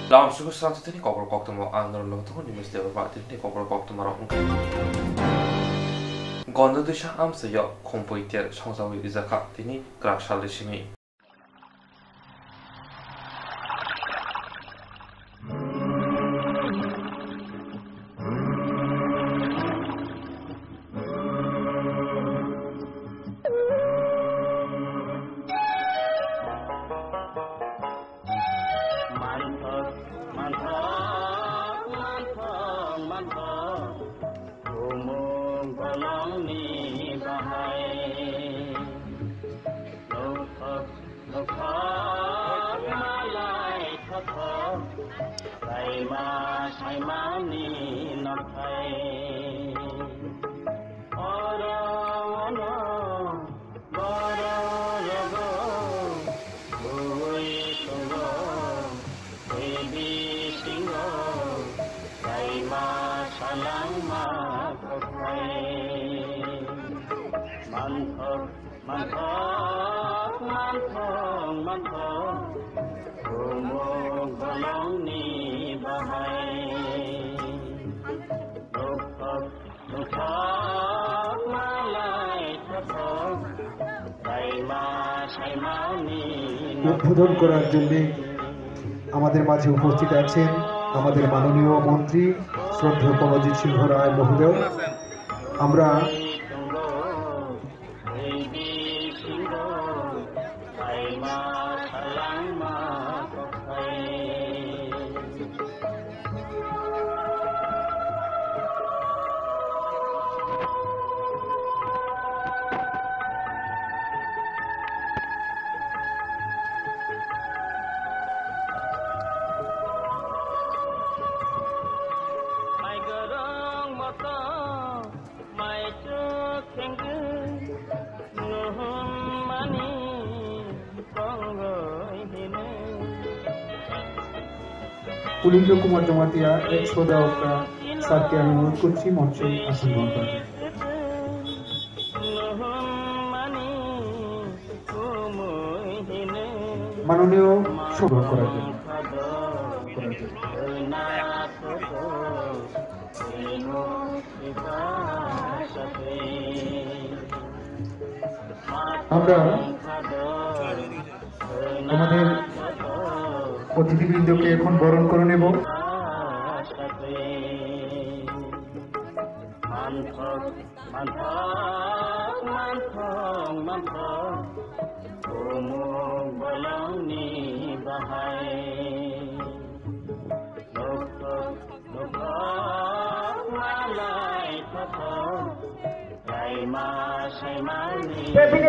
다음 주고 스란트니 거꾸로 꺾도모 안으로 통은 뉴스데어 바티니 거꾸로 꺾도마로 건드드샤 암스여 콤포이테 성사위 이자카 티니 그락샬리시미 উদ্বোধন করার জন্য আমাদের মাঝে উপস্থিত আছেন আমাদের মাননীয় মন্ত্রী শ্রদ্ধেয় কমলজিৎ সিংহ রায় মহোদয়। আমরা পুলিশ কুমার জমাতিয়া এক শ্রোতা স্যারকে আমি অনুরোধ করছি মঞ্চে আসন গ্রহণ করতে। মাননীয় গ্রহণ করার জন্য আমরা আমাদের অতিথিবৃন্দকে এখন বরণ করে নেব।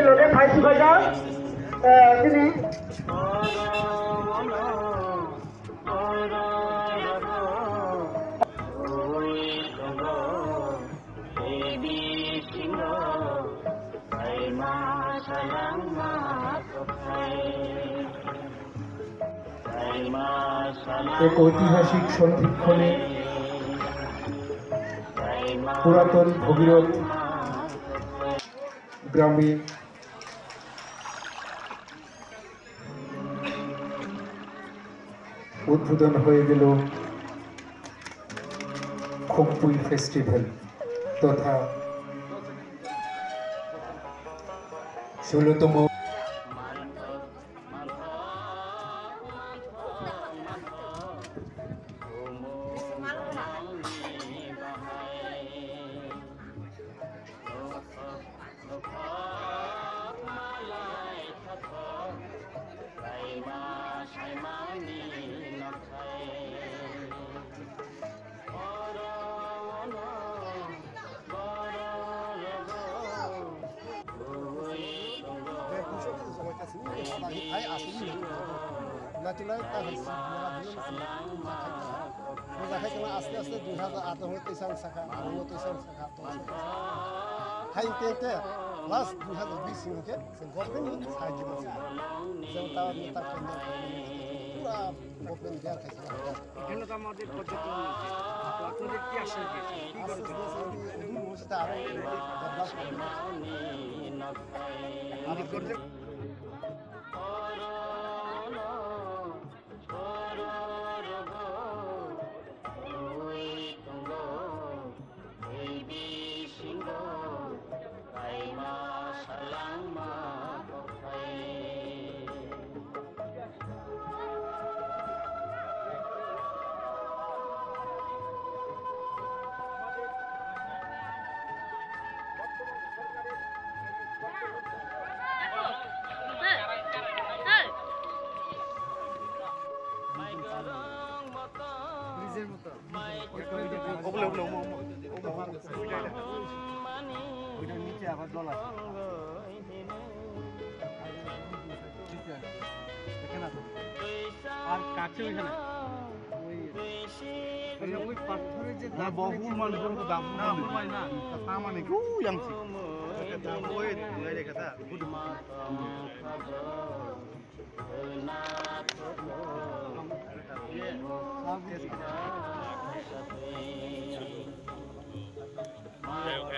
লোকে ফাইসি ভাজা তিনি এক ঐতিহাসিক সন্ধিক্ষণে পুরাতন ভগীরথ গ্রামে উদ্বোধন হয়ে গেল খোকপুই ফেস্টিভ্যাল তথা 16তম Natural tahun Muzakay kena asli 2008 hoi tisang saka, ano tisang saka to. Hai tete last 2020 ke, se government ni sahaja basi. Jauh tahu ni tak kena pura open dia kai sala. এখানে তো আমাদের পর্যটন আছে তো আপনাদের কি আশা কি Asli dulu mesti tahu develop আমাদের করলে ব্রিজের মতো ওইটার নিচে আবার জল আছে আর কাছে ওইখানে ওই পাথরের যে বহু মানুষ দাম না না তা মানে কু জানছি দাম ওই রেখে দা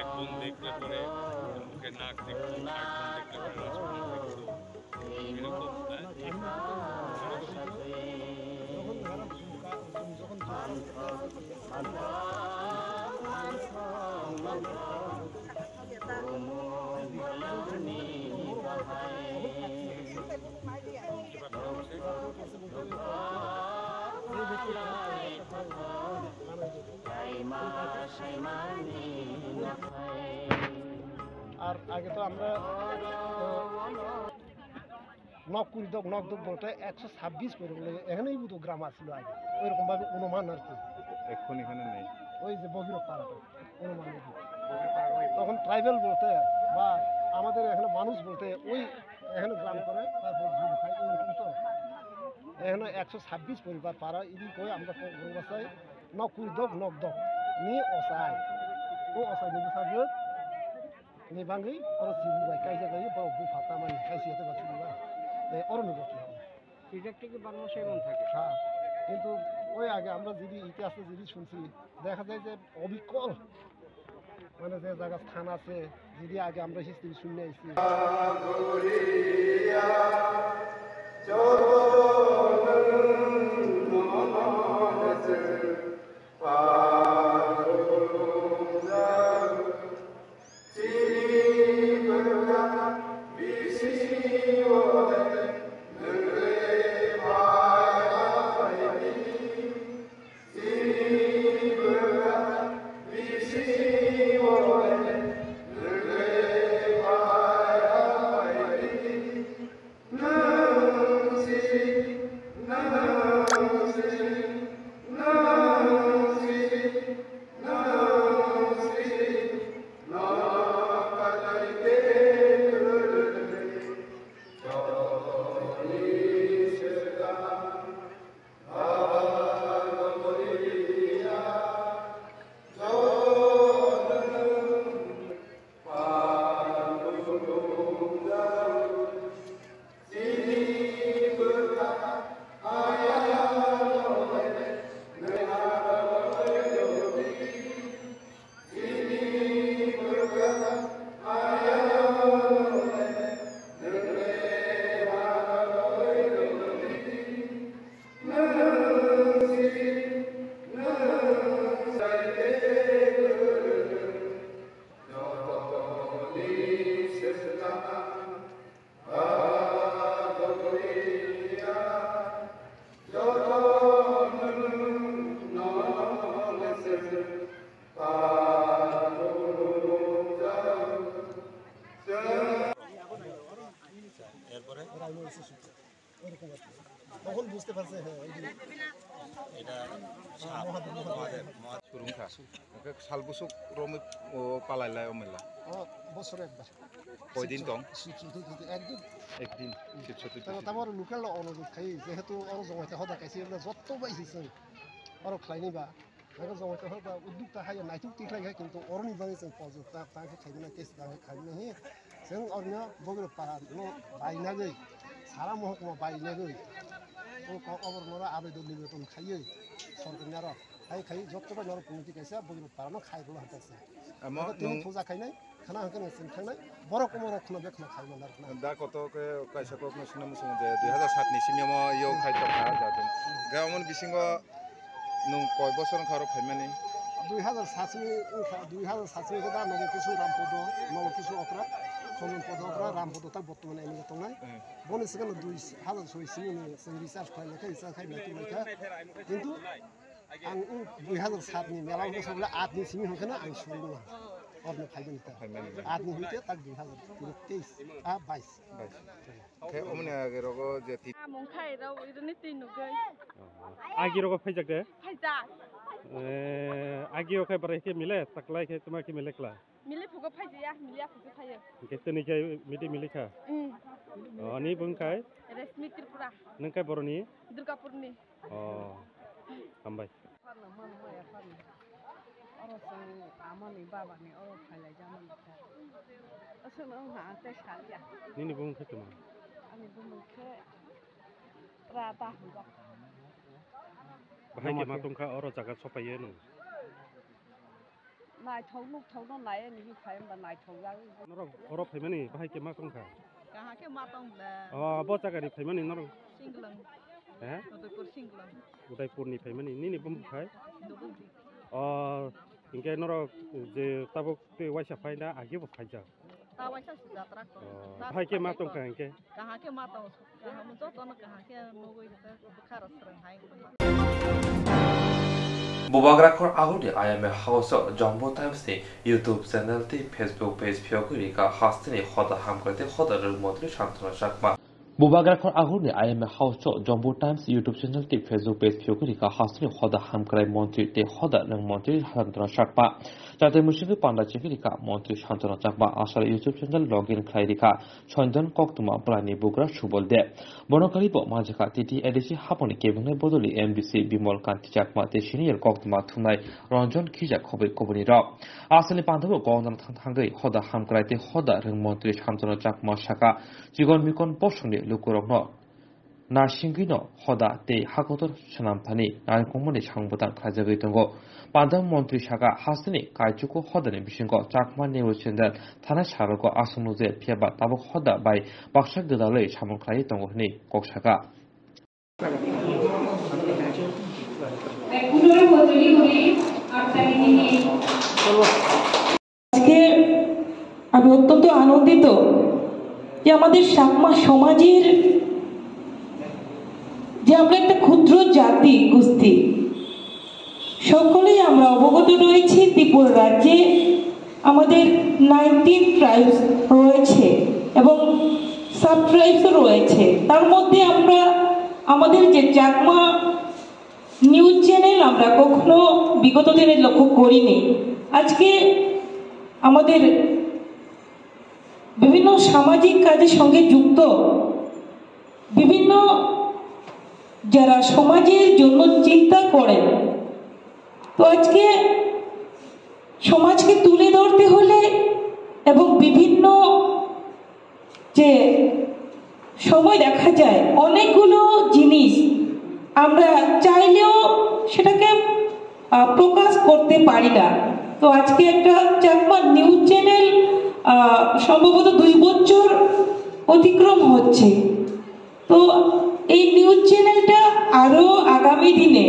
এক বোন দেখলে পরে মুখে নাক দেখতো এক বোন দেখলে পরে রসগোল্লা দেখতো আর আগে তো আমরা নকদক বলতে 126 করে বলে এখানেই বুধ গ্রাম আসছিল আগে ওইরকম ভাবে অনুমান আর কি এখন এখানে নেই ওই যে বগির পাড়াটা অনুমান তখন ট্রাইবেল বলতে বা আমাদের এখানে মানুষ বলতে ওই এখানে গ্রাম করে তারপর ওইরকম তো এখানে 126 পরিবার পাড়া এদিক করে আমরা বাসায় নকদক নিয়ে অসায় ও অসায় নিয়ে সাজে নি বাঙ্গি আর সিবুবাই কাইজা গাই বড় বুফাতা মানে খাইছিতে বাছিবা অরণ্য করতে হবে সিজার থেকে 12 মাস এমন থাকে হ্যাঁ কিন্তু ওই আগে আমরা যদি ইতিহাসে যদি শুনছি দেখা যায় যে অবিকল মানে যে জায়গা স্থান আছে যদি আগে আমরা হিস্ট্রি শুনে আইছি তখন বুঝতে পারছে হ্যাঁ এটা সুরুংখা সালবুসুক রমি পালাইলাই অমেলা বছরে একবার কয়দিন দং একদিন একদিন তারপর লোকেল অনুরোধ খাই যেহেতু আরো জমাইতে হদা খাইছে এগুলো যত বাইছে আরো খাইনিবা আগে জমাইতে হদা উদ্যোগটা খাই নাইটুক টিকলাই খাই কিন্তু অরণি বানিয়েছেন পজো তাকে খাইবে না টেস্ট তাকে খাইবে না जों ओरैनो बगैर पाहाड़ बायनानै सारा महकुमा बायनानै अबरनरा आबेदन निवेदन खायो सरकारनि आरो खायो जतबा नर कमिटि गायसा बगैर पाहाड़ खायबो हातासे आमा नों फुजा खायनाय खाना होगोन जोंथांनाय बर कमर खना बे खना खायमोन आरो दा कतके कायसाखौ नोंसिना मुसुं जे 2007 नि सिमियाव यो खायथखा जादों गामोन बिसिङो नों कय बोसोर खारो फायमानि 2007 दा नगो किसु रामपद नगो किसु अक्रा खमन पदकरा रामपद ता बर्तमान एनि गतंनाय बनि सिगां 2006 सिनि जों रिसार्च खालामनायखा रिसार्च खालामनायखा किन्तु आं 2007 नि मेलाव बोसोरला 8 नि सिनि होखना आं सुरुङा অন্য ফাইবেন ফাইমেন আদমি হইতে তার 2023 22 थे ओमने आगे रगो जे ति मौखाय राव इरनि तिनुगै आगे रगो फैजाक दे फायजा आगे ओखाय बारे के मिले तकलाय के तुमा के मिले क्ला मिले फुगो फायजाया मिलिया फुगो फायो केतनि के मिदि मिलिखा अनि बुंखाय रेशमी त्रिपुरा नंखाय बरनि दुर्गापुरनि हामबाय आमानि बाबानि अर फायलाय जामोन असनो हाते सालिया निनि बुंखाय तुमा आंनि बुंखे रादा हुगा बाहाय के मा तंखा अर जागा सफायो नु नायथाव नाय नि फाय बा नायथाव जा नर अर फायमानि बाहाय के मा तंखा कहा के मा तंग ब जागानि फायमानि नर सिंगलं उदयपुर सिंगलं उदयपुरनि फायमानि निनि बुंखाय दुबुंति इनके नर जे ताबुक ते वाइसा फायना आगे बो फायजा तावाइसा जात्रा को भाई के मा तंखा इनके कहा के मा तंग कहा म जो तन कहा के नगै बुखार सरं हाय बुबाग्राखर आहुनि आईएमए हाउस जम्बो टाइम्स नि यूट्यूब चैनल ति फेसबुक पेज फियोगुरि का हास्तिनि खदा हामगते खदा मंत्री शांतना साकमा बुबाग्राखर आहुनि आईएमए हाउस जम्बो टाइम्स यूट्यूब चैनल ति फेसबुक पेज फियोगुरि का हास्तिनि खदा हामग्राय मंत्री ते खदा नंग मंत्री शांतना साकमा जाते मुसिगु पांडा चिकिरिका मंत्री शांतना साकमा आसार यूट्यूब चैनल लॉगिन खाइरिका सन्जन कोक्तमा प्राणी बुग्रा सुबल दे बनकारिबो माजिका टिटी एडिसि हापनि केबंगने बदली एमबीसी बिमल कांति चाकमा ते सिनियर कोक्तमा थुनाय रंजन खिजा खबै कबनि र आसारनि पांधबो गवना थांगै खदा हामग्राय ते खदा रंग मंत्री शांतना चाकमा साका जिगन मिकन पसंनि लुकुरगनो नासिंगिनो खदा ते हाकोतर सनामफानि नायखंमनि सांबोदान खाजगै दंगो पांधब मंत्री साका हासनि कायचुको खदानि बिसिंगो चाकमा निउज चैनल थाना सारको आसनुजे फियाबा ताबो खदा बाय बाक्सा गदालै सामनखाय दंगोनि ककसाका আজকে আমি অত্যন্ত আনন্দিত যে আমাদের সাকমা সমাজের যে আমরা একটা ক্ষুদ্র জাতি কুস্তি সকলেই আমরা অবগত রয়েছি ত্রিপুরা রাজ্যে আমাদের 19 ট্রাইবস রয়েছে এবং সাব ট্রাইবসও রয়েছে তার মধ্যে আমরা আমাদের যে চাকমা নিউজ চ্যানেল আমরা কখনো বিগত দিনে লক্ষ্য করিনি আজকে আমাদের বিভিন্ন সামাজিক কাজের সঙ্গে যুক্ত বিভিন্ন যারা সমাজের জন্য চিন্তা করেন তো আজকে সমাজকে তুলে ধরতে হলে এবং বিভিন্ন যে সময় দেখা যায় অনেকগুলো জিনিস আমরা চাইলেও সেটাকে প্রকাশ করতে পারি না তো আজকে একটা চাকমা নিউজ চ্যানেল সম্ভবত 2 বছর অতিক্রম হচ্ছে তো এই নিউজ চ্যানেলটা আরো আগামী দিনে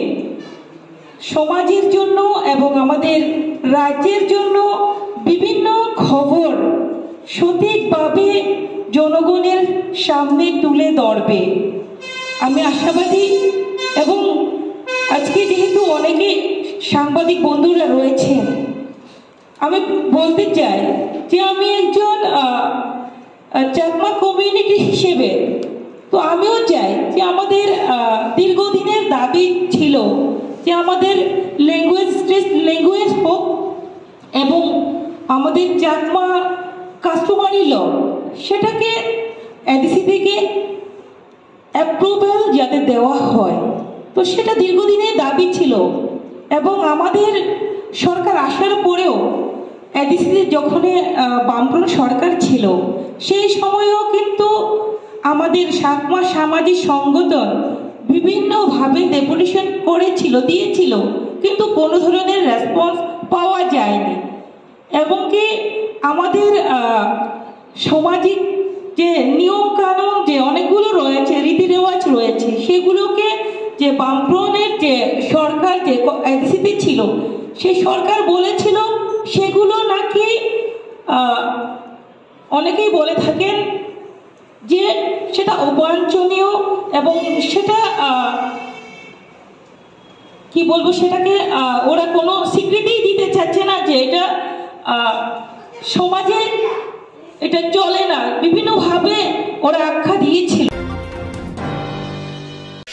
সমাজের জন্য এবং আমাদের রাজ্যের জন্য বিভিন্ন খবর সঠিকভাবে জনগণের সামনে তুলে ধরবে আমি আশাবাদী এবং আজকে যেহেতু অনেকে সাংবাদিক বন্ধুরা রয়েছেন আমি বলতে চাই যে আমি একজন চাকমা কমিউনিটি হিসেবে তো আমিও চাই যে আমাদের দীর্ঘদিনের দাবি ছিল যে আমাদের ল্যাঙ্গুয়েজ হোক এবং আমাদের চাকমা কাস্টমারি ল সেটাকে এডিসি থেকে অ্যাপ্রুভাল যাতে দেওয়া হয় তো সেটা দীর্ঘদিনের দাবি ছিল এবং আমাদের সরকার আসার পরেও এডিসিতে যখন বামফ্রন্ট সরকার ছিল সেই সময়েও কিন্তু আমাদের সাকমা সামাজিক সংগঠন বিভিন্নভাবে ডেপুটেশন করেছিল দিয়েছিল কিন্তু কোনো ধরনের রেসপন্স পাওয়া যায়নি এবং কি আমাদের সামাজিক যে নিয়ম কানুন যে অনেকগুলো রয়েছে রীতি রেওয়াজ রয়েছে সেগুলোকে যে বামফ্রন্টের যে সরকার যে এডিসিতে ছিল সেই সরকার বলেছিল সেগুলো নাকি অনেকেই বলে থাকেন যে সেটা অবাঞ্ছনীয় এবং সেটা কি বলবো সেটাকে ওরা কোনো স্বীকৃতি দিতে চাচ্ছে না যে এটা সমাজে এটা চলে না, বিভিন্নভাবে ওরা আখ্যা দিয়েছিল।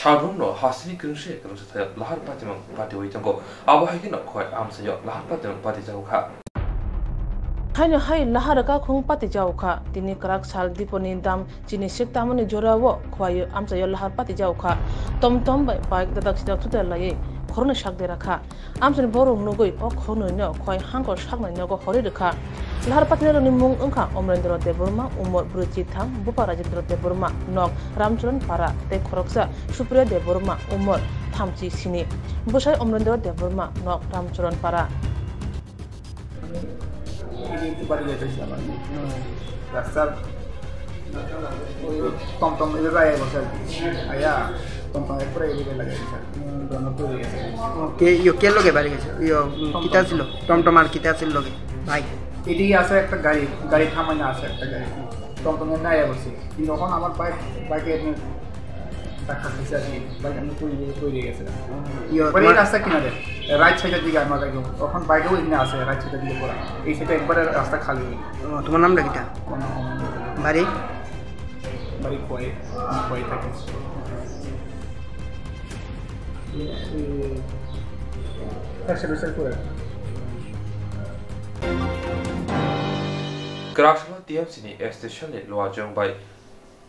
সাধারণ হাসিনি কৃষি কৃষি লাহার পাতিমং পাতি ওইতঙ্গ আবহাওয়া খয় আমসায় লাহার পাতিমং পাতি যাওখা হাইনো হাই লাহারকা খুং পাতি যাওখা তিনি করাক সাল দীপনি দাম চিনি শেখ তামনি জোরাও খয় আমসায় লাহার পাতি যাওখা টমটম বাইক দাদাক সিদাক সুতে লাগে খরনে সাকদে রাখা আমসানি বরং নগৈ ও খনৈনো খয় হাঙ্কর সাকনাইনো হরে রেখা লাহার পাতিনি মুং ওংখা অমরেন্দ্র দেববর্মা উমর ব্রুচিথাং বুপা রাজেন্দ্র দেববর্মা নক রামচরণ পারা তে খরকসা সুপ্রিয়া দেববর্মা উমর থামচি সিনি বসাই অমরেন্দ্র দেববর্মা নক রামচরণ পারা রাস্তার টমটম এভাবে আয়া বসে আর কি আয়া টমটম এরপরে এদিকে লাগাইছে কে লোকে বাড়ি গেছে কিতা ছিল টমটম আর কিতা ছিল লোকে ভাই এদিকে আছে একটা গাড়ি থামাই না আছে একটা গাড়ি টমটমের না আয়া বসে কিন্তু তখন আমার বাইকে এমনি টাকা খাইছে আর কি বাইক এমনি তৈরি গেছে রাস্তা কিনারে রাইট সাইডের দিকে আমার গাড়ি তখন বাইকেও এখানে আছে রাইট সাইডের দিকে পড়া এই সাইডে একবারে রাস্তা খালি হয়ে তোমার নামটা কিটা বাড়ি খয়ে থাকে Krakshla TMC ni station ni luajong by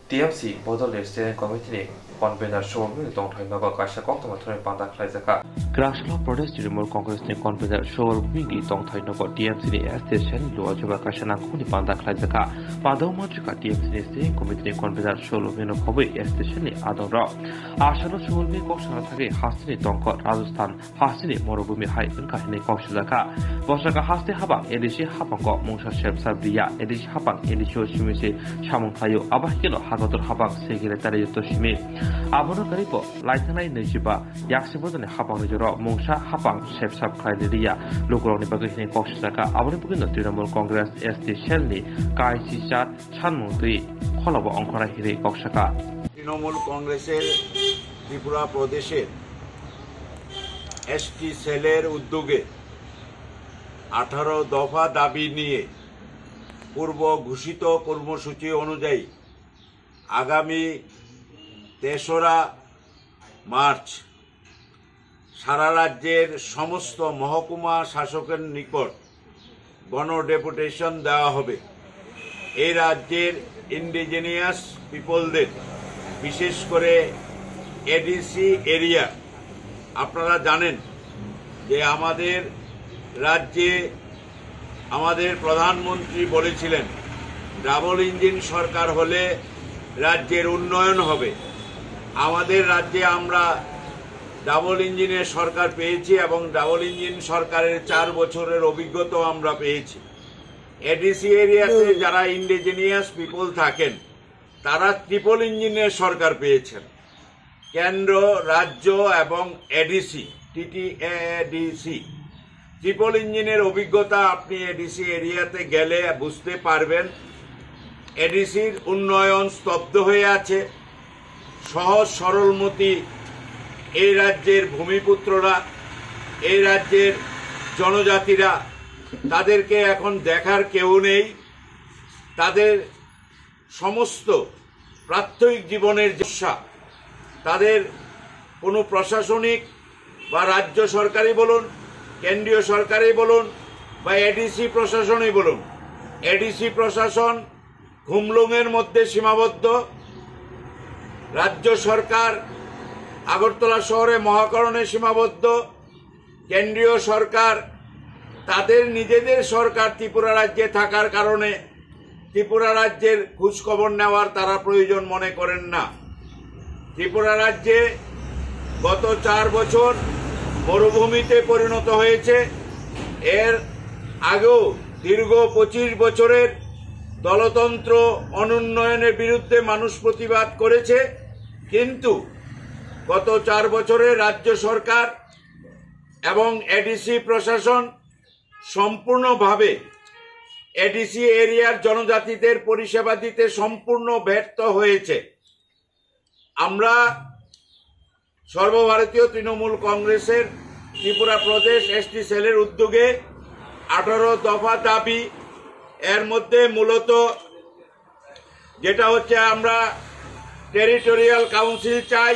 TMC bodol steering committee ni convener showmin tongthai naga kaisa Koktwma thone panda khlai jaka Krakshla Pradesh Trinamool Congress ni convener showmin ni tongthai naga TMC ni station luajong kaisa na khuni panda khlai jaka padoma chika TMC ni steering committee ni convener showmin khoboi station ni adora ashalo showmin koksana thake hasini tongko Rajasthan hasini morobhumi hai kahini koksha jaka bosaka haste habang edishi habangko mungsa shemsa biya edishi habang edisho shimisi samung thayo abahkelo hagotor habang segire tare yoto shimi abono karipo laithanai nejiba yaksibodone habang joro mungsa habang shepsap khaidiriya lokoroni bagihini koksha jaka aboni bugindo Trinamool Congress ST Shelni kaisi chat chanmungtui kholobo অংশরা হিরে কক্সকা তৃণমূল কংগ্রেসের ত্রিপুরা প্রদেশের ST সেলের উদ্যোগে 18 দফা দাবি নিয়ে পূর্ব ঘোষিত কর্মসূচি অনুযায়ী আগামী 3রা মার্চ সারা রাজ্যের সমস্ত মহকুমা শাসকের নিকট গণ ডেপুটেশন দেওয়া হবে। এই রাজ্যের ইন্ডিজিনিয়াস পিপলদের বিশেষ করে এডিসি এরিয়া আপনারা জানেন যে আমাদের রাজ্যে আমাদের প্রধানমন্ত্রী বলেছিলেন ডাবল ইঞ্জিন সরকার হলে রাজ্যের উন্নয়ন হবে। আমাদের রাজ্যে আমরা ডাবল ইঞ্জিনের সরকার পেয়েছি এবং ডাবল ইঞ্জিন সরকারের 4 বছরের অভিজ্ঞতা আমরা পেয়েছি। এডিসি এরিয়াতে যারা ইন্ডিজিনিয়াস পিপল থাকেন তারা ট্রিপল ইঞ্জিনের সরকার পেয়েছেন। কেন্দ্র রাজ্য এবং এডিসি টিটিএডিসি ট্রিপল ইঞ্জিনের অভিজ্ঞতা আপনি এডিসি এরিয়াতে গেলে বুঝতে পারবেন। এডিসির উন্নয়ন স্তব্ধ হয়ে আছে। সহজ সরলমতি এই রাজ্যের ভূমিপুত্ররা এই রাজ্যের জনজাতিরা তাদেরকে এখন দেখার কেউ নেই। তাদের সমস্ত প্রাত্যহিক জীবনের সমস্যা তাদের কোনো প্রশাসনিক বা রাজ্য সরকারই বলুন কেন্দ্রীয় সরকারই বলুন বা এডিসি প্রশাসনই বলুন, এডিসি প্রশাসন ঘুমলুঙের মধ্যে সীমাবদ্ধ। রাজ্য সরকার আগরতলা শহরে মহাকরণে সীমাবদ্ধ। কেন্দ্রীয় সরকার তাদের নিজেদের সরকার ত্রিপুরা রাজ্যে থাকার কারণে ত্রিপুরা রাজ্যের খোঁজখবর নেওয়ার তারা প্রয়োজন মনে করেন না। ত্রিপুরা রাজ্যে গত 4 বছর মরুভূমিতে পরিণত হয়েছে। এর আগেও দীর্ঘ 25 বছরের দলতন্ত্র অনুন্নয়নের বিরুদ্ধে মানুষ প্রতিবাদ করেছে, কিন্তু গত 4 বছরে রাজ্য সরকার এবং এডিসি প্রশাসন সম্পূর্ণভাবে এডিসি এরিয়ার জনজাতিদের পরিষেবা দিতে সম্পূর্ণ ব্যর্থ হয়েছে। আমরা সর্বভারতীয় তৃণমূল কংগ্রেসের ত্রিপুরা প্রদেশ এসটি সেলের উদ্যোগে 18 দফা দাবি। এর মধ্যে মূলত যেটা হচ্ছে আমরা টেরিটোরিয়াল কাউন্সিল চাই,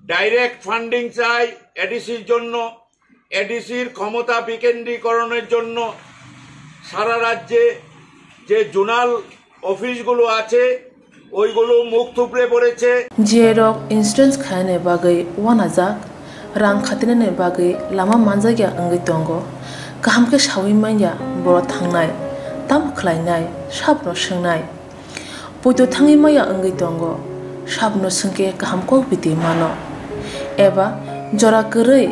ডাইরেক্ট ফান্ডিং চাই এডিসির জন্য, এডিসির ক্ষমতা বিকেন্দ্রীকরণের জন্য সারা রাজ্যে যে জোনাল অফিসগুলো আছে ওইগুলো মুখ থুবড়ে পড়েছে। জিরক ইন্স্যুরেন্স খায়নে বাগै ওয়ানাজাক রাং খাতিনে বাগै লাमा मानजागिया अंगै दंगो गाहामके सावै माइया बर' थांनाय ताम खलायनाय साबनो सोंनाय बयदो थाङै माइया अंगै दंगो साबनो सोंके गाहामको बिदि मानो एबा जरा गोरै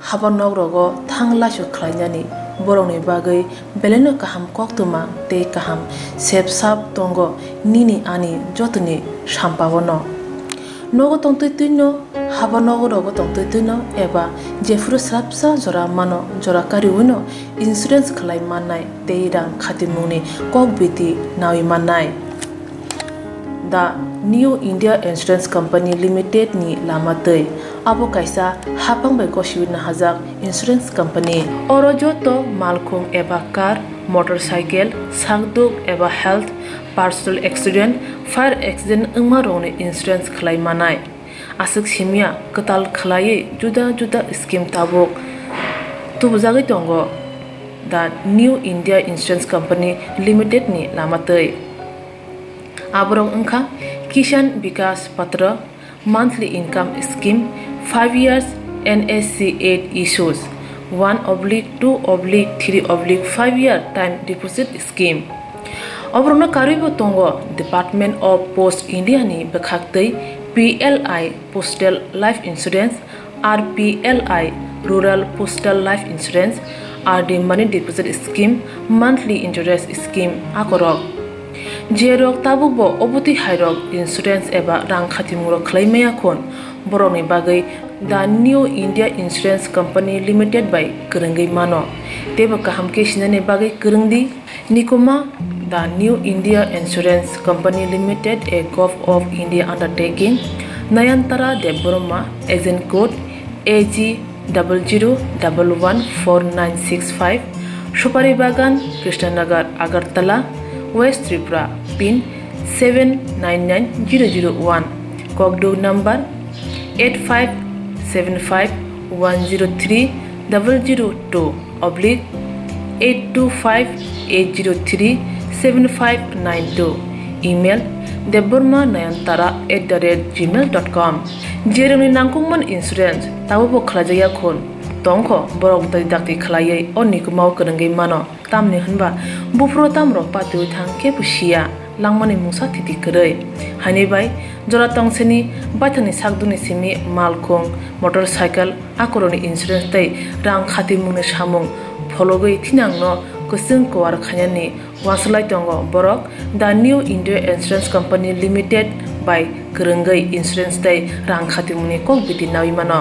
हाबा नगरगो थां लासु खलायनानि बर'नि बागै बेलेनो गाहाम कक्तमा ते गाहाम सेब साब दंगो निनि आनि जतनि साम्पावनो नगो तंतै तुइनो हाबा नगरगो तंतै तुइनो एबा जेफुर स्राबसा जरा मानो जरा कारिउनो इन्सुरेन्स खलाय माननाय ते रां खातिमुनि कक बिदि नावि माननाय दा new India insurance company limited नि लामातै आबो कायसा हापांबाय गसिबिनो हाजाक इंश्योरेंस कंपनी अरजतो मालखुं एबा कार मोटरसाइकेल सागदुक एबा health personal accident fire accident अंगमा रंनि इंश्योरेंस खलाय मानाय आसक सिमिया कताल खलायै जुदा जुदा स्कीम ताबुक तुबजागै दंगो दा new India insurance company limited नि लामातै आबरं अंखा किसान विकास पत्र monthly income scheme 5 years NSC 8 issues 1/2/3/5 year time deposit scheme अब्रनो कारिबो तंगो डिपार्टमेंट ऑफ पोस्ट इंडिया नि बखाक्तै PLI postal life insurance RPLI rural postal life insurance RD money deposit scheme monthly interest scheme आकरक जेरक ताबुकबो अबति हायरक इंश्योरेंस एबा रां खातिमुरो खलायमाया खन बर'नि बागै दा new India insurance company limited बाय गोरोंगै मानो तेबो गाहामके सिनानै बागै गोरोंदि निकोमा दा new India insurance company limited a gov of India undertaking Nayantara Debbarma agent code AG00114965 Supari बागान Krishnanagar Agartala West Tripura pin 799001 Kokborok number 85751002/8258037592 email debborma9antara@gmail.com जेरंनि नांगौमोन इंश्योरेंस ताबो खलाजाया खन तंखो बरक दाय दाक्ति खलायै अनिको माव गोरोंगै मानो तामनि होनबा बुफ्रो तामरो पातु थांके पुसिया लांमानि मुसा थिति करै हानिबाय जरा तंसेनि बाथानि सागदुनि सिमि मालखुं मोटरसाइकेल आकरनि इंश्योरेंस तै रां खाति मुनि सामुं फलगै थिनांनो गोसों कवार खायानि वासलाय दंगो बरक दा new India insurance company limited बाय गोरोंगै इंश्योरेंस तै रां खाति मुनि कक बिदि नावि मानो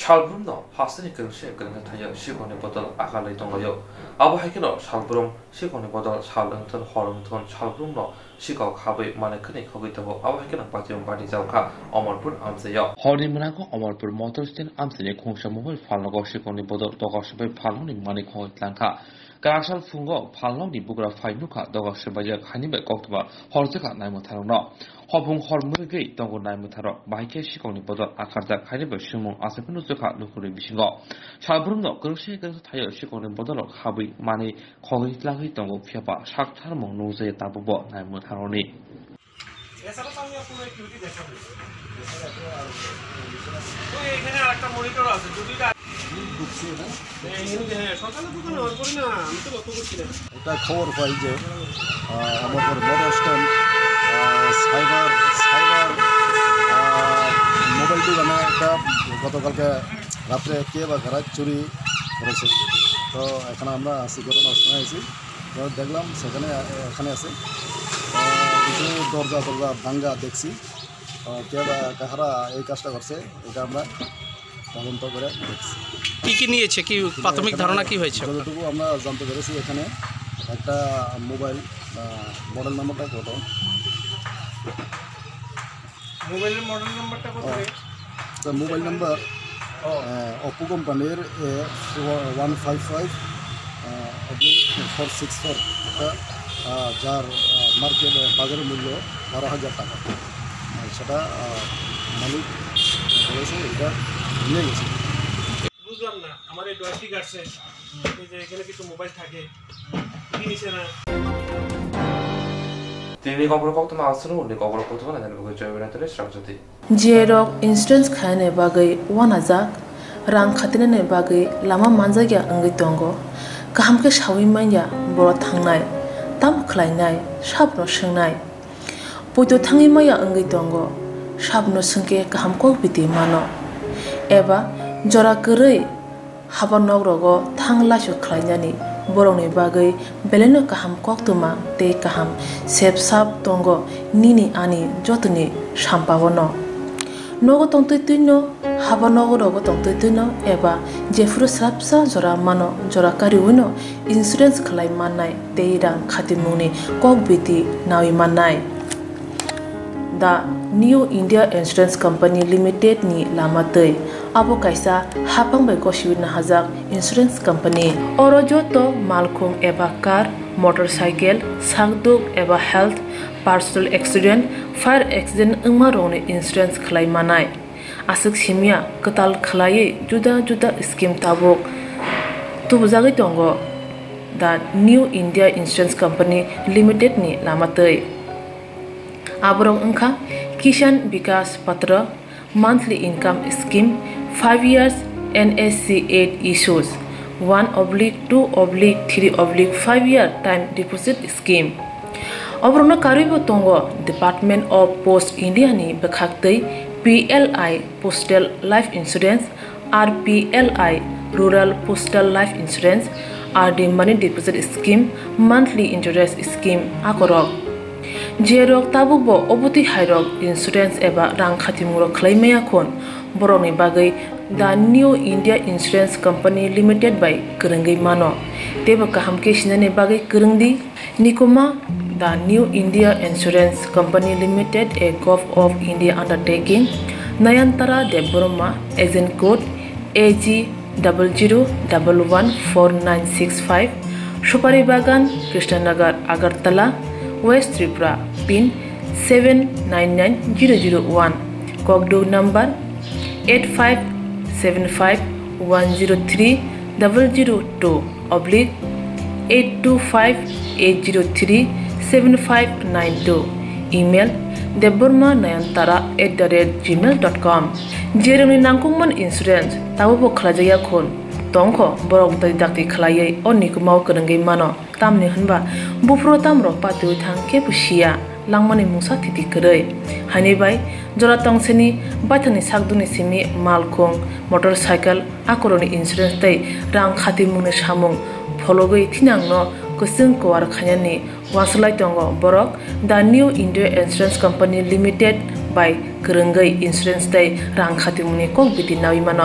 살브름노 하스니 그릇에 그런 타여 시건의 버들 아갈레 동거요 아부 하기노 살브름 시건의 버들 살릉턴 허릉턴 살브름노 시가 가베 만에 크네 거기 있다고 아부 하기는 빠지면 바디 자우카 어머풀 암세요 허리문하고 어머풀 모터스틴 암세니 공셔모을 팔로고 시건의 버들 도가시베 팔로니 만에 거기 있단가 가살 풍거 팔로니 부그라 파이누카 도가시바야 카니베 koktuba 허르즈가 나이모 타로노 허붕 헐무르게 동고 나이모 타로 마이케 시건의 버들 아카르다 카니베 슈몽 아세프누즈카 누쿠르 미신거 살브름노 그릇에 그래서 타여 시건의 버들 하비 만에 거기 있라고 동고 피아바 샥타르몽 노제 따부버 나이모 타로니 এছাড়া তো আমি আপনার ডিউটি দেখাবো তো এখানে আরেকটা মনিটর আছে দুটিটা ঢুকছে না হ্যাঁ সকালে দোকানে অন করি না আমি তো লক্ষ্য করছি না এটা খবর পাই যে আমাদের মোটর স্ট্যান্ড সাইবার মোবাইল দোকানে একটা গতকালকে রাত্রে কে বা ঘাড়ায় চুরি করেছে তো এখানে আমরা আসি ঘটনাস্থলে আছি দেখলাম সেখানে এখানে আছে কিছু দরজা ভাঙ্গা দেখছি কে বা কাহারা এই কাজটা করছে এটা আমরা তদন্ত করে দেখছি কি নিয়েছে কি প্রাথমিক ধারণা কি হয়েছে যতটুকু আমরা জানতে পেরেছি এখানে একটা মোবাইল মডেল নাম্বারটা কত মোবাইলের মডেল নাম্বারটা কত মোবাইল নাম্বার Oppo কোম্পানির 155/464 যার মার্কেট বাজার মূল্য 12,000 টাকা সেটা মালিক বলেছে এটা নিয়ে গেছে। বুঝলাম না আমার এই ড্রয়ারটি কাটছে এই যে এখানে কিছু মোবাইল থাকে কি নিছে না তিনি Kokborok Koktwma asunu ni Kokborok Koktwma na nalbugo joybenatore Swrangchati Swrangchati insurance khane bagai wanajak rang khatine bagai lama manjagya angai tongo kaham ke shawi manya boro thangnai tam khlainai sabno swngnai poito thangi maya angai tongo sabno sungke kaham ko biti mano eba jora korei haba nogrogo thangla su khlainani borongni bagai beleno kaham Koktwma te kaham sep sap tongo nini ani jotoni sampabono nogo tongtoi tuino haba nogorogo tongtoi tuino eba jefuru sapsa jora mano jora kariuno insurance khlai mannai te rang khatimuni kokbiti nawi mannai The New India Insurance Company Limited ni lamatei abo kaisa hapang bai koshiwin hajak insurance company oro joto malkhung eba car motorcycle sangduk eba health personal accident fire accident ungma rone insurance khlai manai asuk simia katal khlai juda juda scheme tabok tubujagi tongo The New India Insurance Company Limited ni lamatei abrong ungkha Kishan Vikas Patra monthly income scheme 5 years NSC 8 issues 1/2/3/5 year time deposit scheme obrona karibo tongo Department of Post India ni bekhaktei PLI Postal Life Insurance RPLI Rural Postal Life Insurance RD Money Deposit Scheme monthly interest scheme akorok Jerok tabubo obuti hairok insurance eba rang khatimuro khlaimaya khon boroni bagai The New India Insurance Company Limited by Kurungai mano teba kaham ke sinane bagai kurungdi nikoma The New India Insurance Company Limited a Gov of India undertaking Nayantara Deborma agent code AG 00114965 Shupari Bagan Krishnanagar Agartala West Tripura pin 799001 Kokdo number 8575102825-825-803-7592 email debormanayantara@gmail.com jeroni nangkungman insurance tabubo khlajaya khon tongko borok dai dakti khlaiye onikumau kurungai mano tamni hanba bufro tamro patu thang ke pusia langmani musa thiti korei hani bai jora tongseni baithani sakduni simi malkhong motorcycle akoroni insurance tai rang khati mungni samung phologoi thinangno kusung kwar khanyani waslai tongo borok The New India Insurance Company Limited by Kurungai insurance tai rang khati mungni kok biti nawi mano